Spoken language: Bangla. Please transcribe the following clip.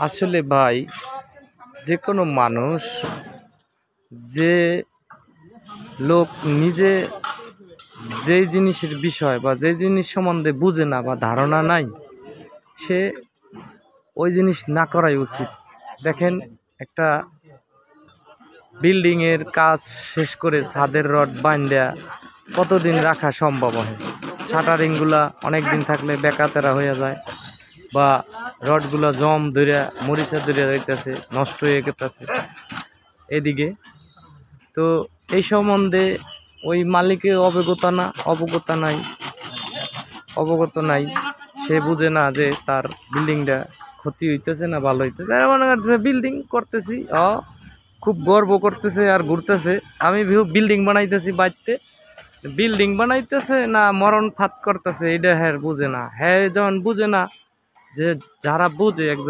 আসলে ভাই, যে কোনো মানুষ, যে লোক নিজে যেই জিনিসের বিষয় বা যে জিনিস সম্বন্ধে বুঝে না বা ধারণা নাই, সে ওই জিনিস না করাই উচিত। দেখেন, একটা বিল্ডিংয়ের কাজ শেষ করে ছাদের রড বাঁধা কতদিন রাখা সম্ভব হয়? শাটারিংগুলা অনেক দিন থাকলে বেকাতেরা হয়ে যায়, বা রডগুলা জম ধরিয়া মরিচা ধরিয়া যাইতেছে, নষ্ট হয়ে গেতেছে এদিকে। তো এই সম্বন্ধে ওই মালিকের অবগত নাই, সে বুঝে না যে তার বিল্ডিংটা ক্ষতি হইতেছে না ভালো হইতেছে। আর মনে করতেছে বিল্ডিং করতেছি, খুব গর্ব করতেছে আর ঘুরতেছে, আমি বিল্ডিং বানাইতেছি। বাড়িতে বিল্ডিং বানাইতেছে না মরণ ফাত করতেছে, এটা হ্যাঁ বুঝে না। হ্যাঁ যখন বুঝে না, যে যারা বুঝে একজন